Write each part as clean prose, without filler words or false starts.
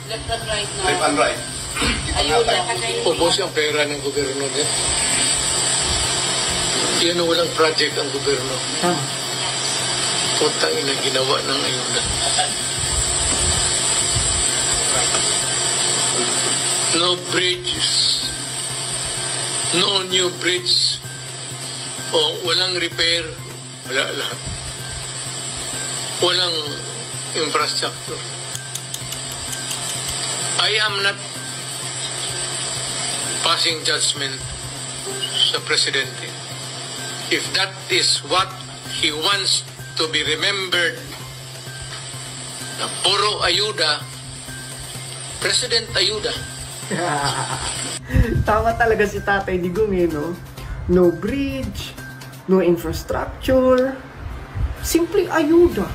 Left and right na. Left and right. Ayuda. Ubos ang pera ng gobyerno din. Yan walang project ang gobyerno. Putang ina ginawa ng ayuda. No bridges. No new bridge. O walang repair. Wala lahat. Walang infrastructure. I am not passing judgment sa presidente. If that is what he wants to be remembered, na puro ayuda, President ayuda. Tama talaga si Tatay Digong no? No bridge, no infrastructure, simpleng ayuda.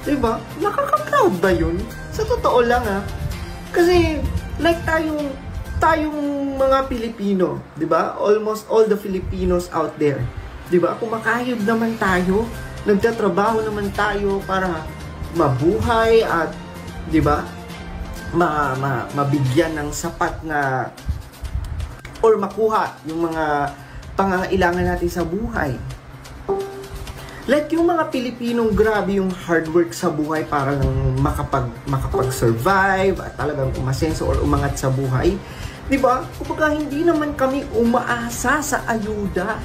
Diba? Nakaka-proud ba yun? Sa totoo lang Kasi like tayong mga Pilipino, 'di ba? Almost all the Filipinos out there, 'di ba? Kumakayod naman tayo, nagtatrabaho naman tayo para mabuhay at 'di ba? Mabigyan ng sapat na or makuha yung mga pangangailangan natin sa buhay. Like yung mga Pilipinong grabe yung hard work sa buhay para lang makapag-survive at talagang umasenso or umangat sa buhay. 'Di ba? Kumbaga hindi naman kami umaasa sa ayuda.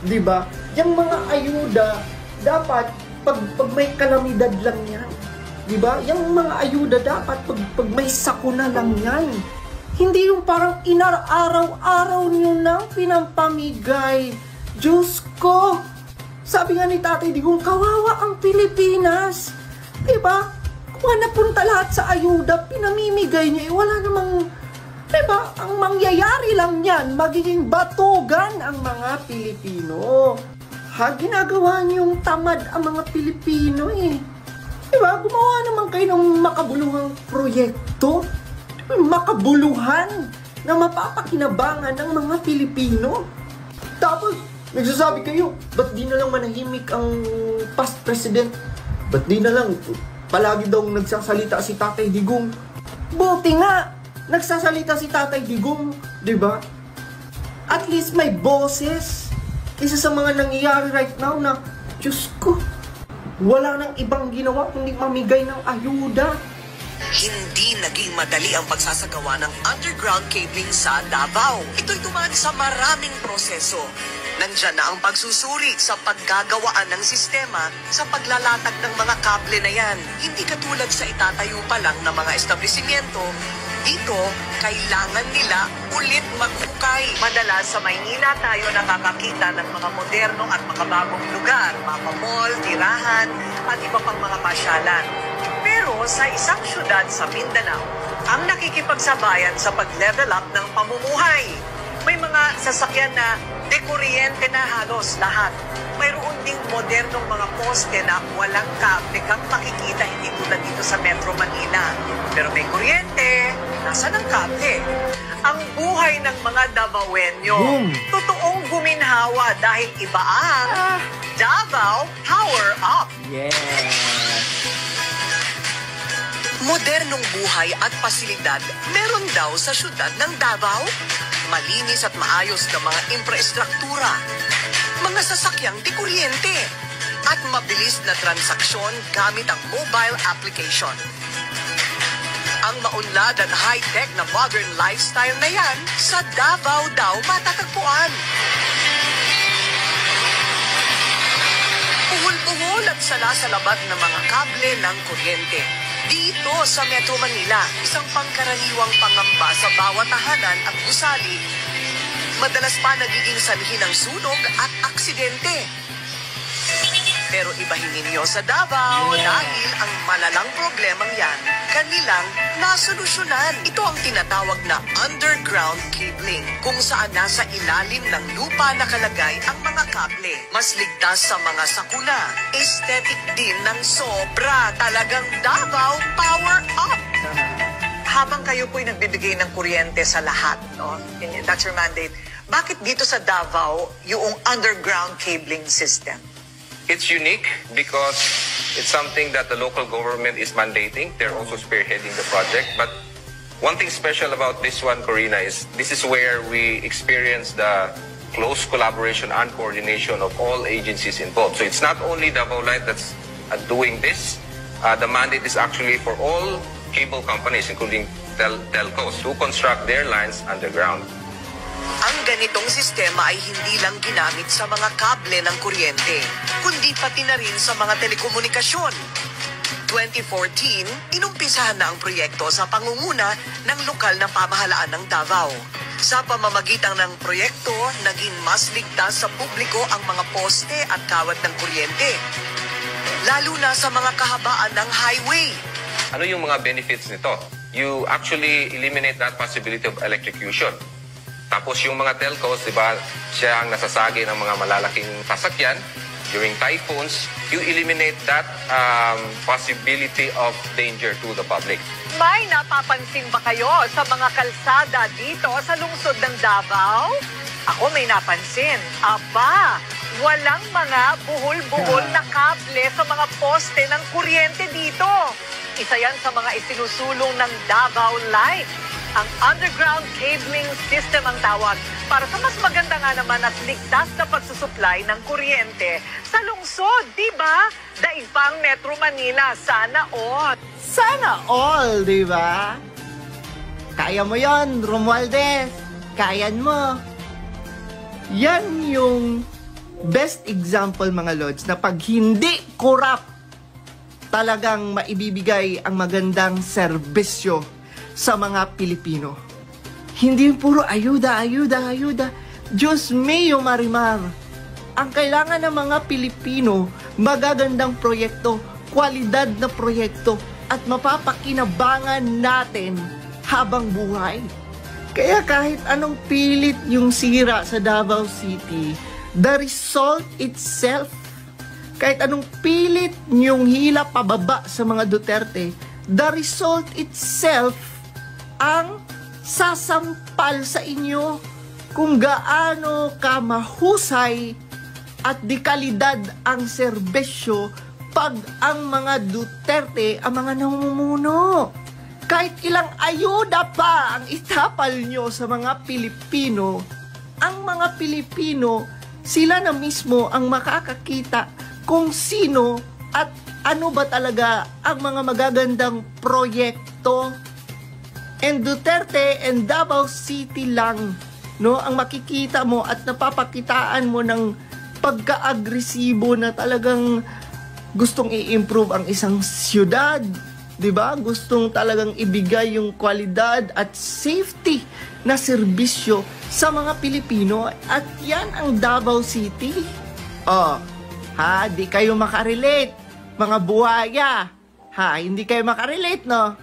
'Di ba? Yung mga ayuda dapat pag may kalamidad lang 'yan. 'Di ba? Yung mga ayuda dapat pag may sakuna lang 'yan. Hindi yung parang inaraw-araw nyo nang pinampamigay. Diyos ko! Sabi nga ni Tatay Digong, kawawa ang Pilipinas. Diba? Kung napunta lahat sa ayuda, pinamimigay niya, wala namang, diba? Ang mangyayari lang yan, magiging batugan ang mga Pilipino. Ginagawa niyong tamad ang mga Pilipino Diba? Gumawa naman kayo ng makabuluhang proyekto. Makabuluhan na mapapakinabangan ng mga Pilipino. Tapos, nagsasabi kayo, ba't di na lang manahimik ang past president? Ba't di na lang palagi daw nagsasalita si Tatay Digong? Buti nga, nagsasalita si Tatay Digong, di ba? At least may boses. Kaysa sa mga nangyayari right now na, Diyos ko, wala nang ibang ginawa kundi mamigay ng ayuda. Hindi naging madali ang pagsasagawa ng underground cabling sa Davao. Ito'y dumaan sa maraming proseso. Nandyan na ang pagsusuri sa paggagawaan ng sistema sa paglalatag ng mga kable na yan. Hindi katulad sa itatayo pa lang ng mga establishmento. Dito, kailangan nila ulit maghukay. Madalas sa Maynila tayo nakakakita ng mga modernong at makabagong lugar, mga mall, tirahan, at iba pang mga pasyalan. Pero sa isang syudad sa Mindanao, ang nakikipagsabayan sa pag-level up ng pamumuhay. May mga sasakyan na dekuryente na halos lahat. Mayroon ding modernong mga poste na walang kable kang makikita, hindi tulad dito sa Metro Manila. Pero may kuryente, nasa ng kable. Ang buhay ng mga Davaoenyo, totoong guminhawa dahil iba ang Davao Power Up. Modernong buhay at pasilidad meron daw sa syudad ng Davao. Malinis at maayos na mga infrastruktura, mga sasakyang di kuryente, at mabilis na transaksyon gamit ang mobile application. Ang maunlad at high-tech na modern lifestyle na yan, sa Davao daw matatagpuan. Puhol-puhol at salasalabat na mga kable ng kuryente. Dito sa Metro Manila, isang pangkaraniwang pangamba sa bawat tahanan at gusali. Madalas pa nagiging sanhi ng sunog at aksidente. Pero ibahin ninyo sa Davao dahil ang malalang problemang yan, kanilang nasolusyonan. Ito ang tinatawag na underground cabling, kung saan nasa ilalim ng lupa nakalagay ang mga kable. Mas ligtas sa mga sakuna, aesthetic din ng sobra. Talagang Davao Power Up! Habang kayo po'y nagbibigay ng kuryente sa lahat, no? That's your mandate. Bakit dito sa Davao yung underground cabling system? It's unique because it's something that the local government is mandating. They're also spearheading the project. But One thing special about this one, Corina, is this is where we experience the close collaboration and coordination of all agencies involved. So it's not only Davao Light that's doing this. The mandate is actually for all cable companies, including telcos, to construct their lines underground. Ang ganitong sistema ay hindi lang ginamit sa mga kable ng kuryente, kundi pati na rin sa mga telekomunikasyon. 2014, inumpisahan na ang proyekto sa pangunguna ng lokal na pamahalaan ng Davao. Sa pamamagitan ng proyekto, naging mas ligtas sa publiko ang mga poste at kawat ng kuryente, lalo na sa mga kahabaan ng highway. Ano yung mga benefits nito? You actually eliminate that possibility of electrocution. Tapos yung mga telcos, di ba, siya ang nasasagi ng mga malalaking sasakyan. During typhoons, you eliminate that possibility of danger to the public. May napapansin ba kayo sa mga kalsada dito sa lungsod ng Davao? Ako may napansin. Aba, walang mga buhol-buhol na kable sa mga poste ng kuryente dito. Isa yan sa mga isinusulong ng Davao Light. Ang underground cabling system ang tawag para sa mas maganda nga naman at ligtas na pagsusupply ng kuryente sa lungsod, di ba? Daig pang Metro Manila, sana all. Sana all, di ba? Kaya mo yon, Romualdez. Kayan mo. Yan yung best example, mga Lods, na pag hindi corrupt, talagang maibibigay ang magandang serbisyo sa mga Pilipino. Hindi puro ayuda, ayuda, ayuda. Diyos mio, Marimar. Ang kailangan ng mga Pilipino, magagandang proyekto, kwalidad na proyekto, at mapapakinabangan natin habang buhay. Kaya kahit anong pilit yung sira sa Davao City, the result itself, kahit anong pilit yung hila pababa sa mga Duterte, the result itself ang sasampal sa inyo kung gaano ka mahusay at di kalidad ang serbisyo pag ang mga Duterte ang mga namumuno. Kahit ilang ayuda pa ang itapal nyo sa mga Pilipino, ang mga Pilipino, sila na mismo ang makakakita kung sino at ano ba talaga ang mga magagandang proyekto. And Duterte and Davao City lang, no, ang makikita mo at napapakitaan mo ng pagka-agresibo na talagang gustong i-improve ang isang siyudad, 'di ba? Gustong talagang ibigay yung kwalidad at safety na serbisyo sa mga Pilipino, at yan ang Davao City. Oh, ha, di kayo makarelate, mga buhaya. Ha, hindi kayo makarelate, no?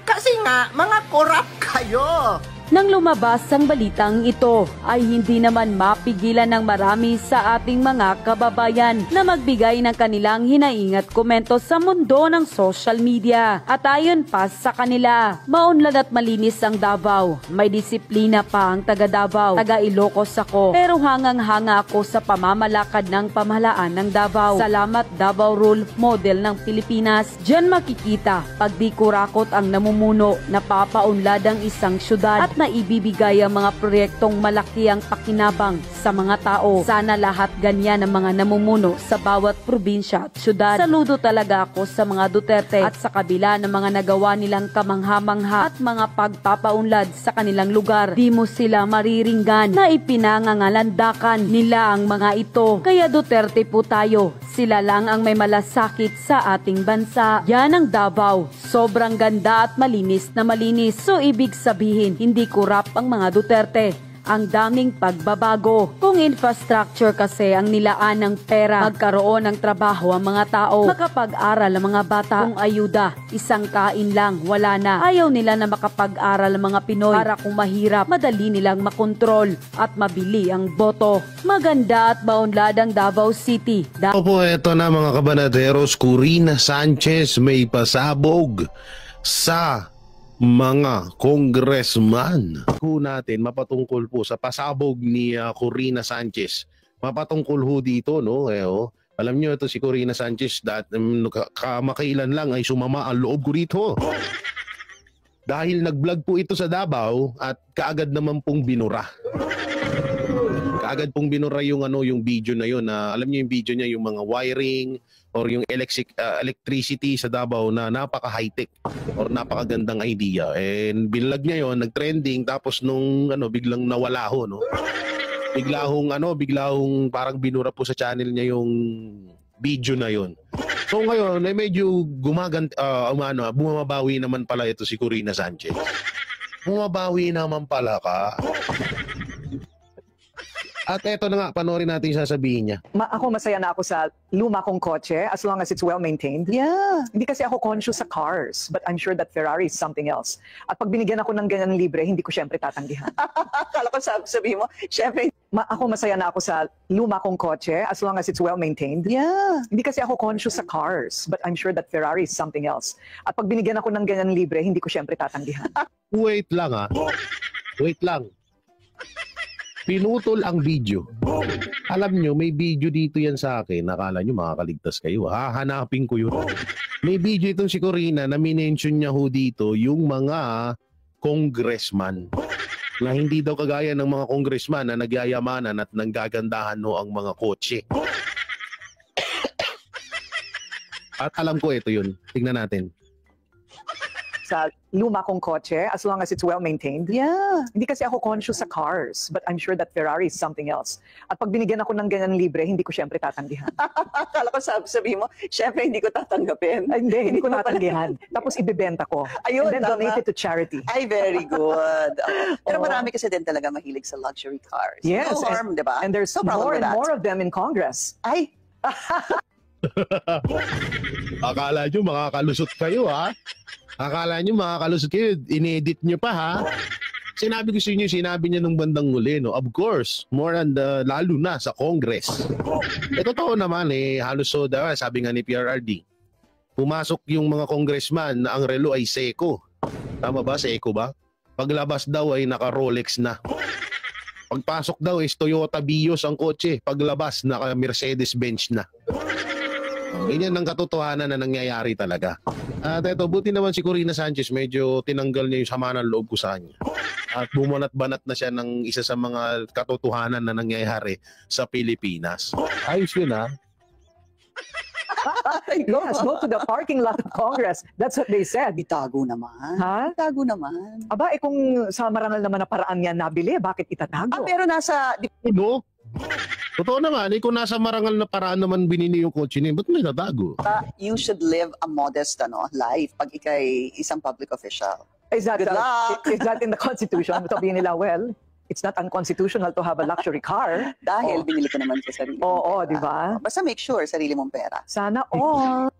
Kasi nga, mga korap kayo. Nang lumabas ang balitang ito, ay hindi naman mapigilan ng marami sa ating mga kababayan na magbigay ng kanilang hinaing at komento sa mundo ng social media. At ayon pa sa kanila, maunlad at malinis ang Davao. May disiplina pa ang taga Davao. Taga Ilocos ako, pero hangang-hanga ako sa pamamalakad ng pamahalaan ng Davao. Salamat Davao Rule, model ng Pilipinas. Diyan makikita pag di kurakot ang namumuno, napapaunlad ang isang syudad at na ibibigay ang mga proyektong malaki ang pakinabang sa mga tao. Sana lahat ganyan ang mga namumuno sa bawat probinsya at syudad. Saludo talaga ako sa mga Duterte at sa kabila ng mga nagawa nilang kamangha-mangha at mga pagpapaunlad sa kanilang lugar. Di mo sila mariringgan na ipinangangalandakan nila ang mga ito. Kaya Duterte po tayo. Sila lang ang may malasakit sa ating bansa. Yan ang Davao. Sobrang ganda at malinis na malinis. So ibig sabihin, hindi kurap ang mga Duterte. Ang daming pagbabago. Kung infrastructure kasi ang nilaan ng pera, magkaroon ng trabaho ang mga tao, makapag-aral ang mga bata. Kung ayuda, isang kain lang, wala na. Ayaw nila na makapag-aral ang mga Pinoy para kung mahirap, madali nilang makontrol at mabili ang boto. Maganda at maunlad ang Davao City. Opo, eto na mga kabanaderos, Corina Sanchez may pasabog sa mga congressman. Ho natin mapatungkol po sa pasabog ni Corina Sanchez. Mapatungkol ho dito, no? Alam niyo ito si Corina Sanchez, kamakailan lang ay sumama ang loob ko dito. Dahil nag-vlog po ito sa Davao at kaagad naman pong binura. Kaagad pong binura yung yung video na yun. Alam niyo yung video niya, yung mga wiring or yung electricity sa Davao na napaka-high-tech or napakagandang idea. And binlog niya yun, nag-trending, tapos nung biglang nawala ho, no? Bigla hong parang binura po sa channel niya yung video na yun. So ngayon, medyo bumabawi naman pala ito si Corina Sanchez. Bumabawi naman pala ka. At eto na nga, panoorin natin yung sasabihin niya. Ako masaya na ako sa luma kong kotse as long as it's well maintained. Yeah. Hindi kasi ako conscious sa cars, but I'm sure that Ferrari is something else. At pag binigyan ako ng ganyan libre, hindi ko syempre tatanggihan. Akala ko sabihin mo, syempre, Ako masaya na ako sa luma kong kotse as long as it's well maintained. Yeah. Hindi kasi ako conscious sa cars, but I'm sure that Ferrari is something else. At pag binigyan ako ng ganyan libre, hindi ko syempre tatanggihan. Wait lang Wait lang. Pinutol ang video. Alam nyo, may video dito yan sa akin. Nakala nyo makakaligtas kayo. Hahanapin ko yun. May video itong si Corina na minention niya ho dito yung mga congressman. Na hindi daw kagaya ng mga congressman na nagyayamanan at nanggagandahan ho ang mga kotse. At alam ko ito yun. Tingnan natin. Sa luma kong kotse as long as it's well maintained. Yeah. Hindi kasi ako conscious sa cars, but I'm sure that Ferrari is something else. At pag binigyan ako ng ganyan libre, hindi ko syempre tatanggihan. akala ko sabihin mo, syempre hindi ko tatanggapin. Ay, hindi ko natanggihan. Tapos ibebenta ko. Ayun, and then tama. donate it to charity. Ay, very good. Pero Oo. marami kasi din talaga mahilig sa luxury cars. Yes. No harm, di ba? And there's No problem more with and that. more of them in Congress. Ay, Akala nyo makakalusot kayo Akala nyo makakalusot kayo. Inedit nyo pa Sinabi ko sa inyo, sinabi niya nung bandang huli, no? Of course, more on lalo na sa Congress. Totoo naman halos sabi nga ni PRRD. Pumasok yung mga congressman na ang relo ay Seiko. Tama ba? Seiko ba? Paglabas daw ay naka Rolex na. Pagpasok daw is Toyota Vios ang kotse. Paglabas naka Mercedes-Benz na. Ganyan ang katotohanan na nangyayari talaga. At eto, buti naman si Corina Sanchez, medyo tinanggal niya yung sama ng loob ko sa kanya. At bumanat-banat na siya ng isa sa mga katotohanan na nangyayari sa Pilipinas. Ayos yun Yes, go to the parking lot of Congress. That's what they said. itago naman. Ha? Itago naman. Aba, kung sa marangal naman na paraan yan nabili, bakit itatago? Pero nasa, No? Totoo naman, kung nasa marangal na paraan naman binili yung kotse niya, ba't may natago? you should live a modest life pag ikay isang public official. Is that, Good luck. is that in the Constitution? Sabihin nila, well, it's not unconstitutional to have a luxury car. Dahil binili ko naman sa sarili mong Oo, pera. di ba? Basta make sure sarili mong pera. Sana all.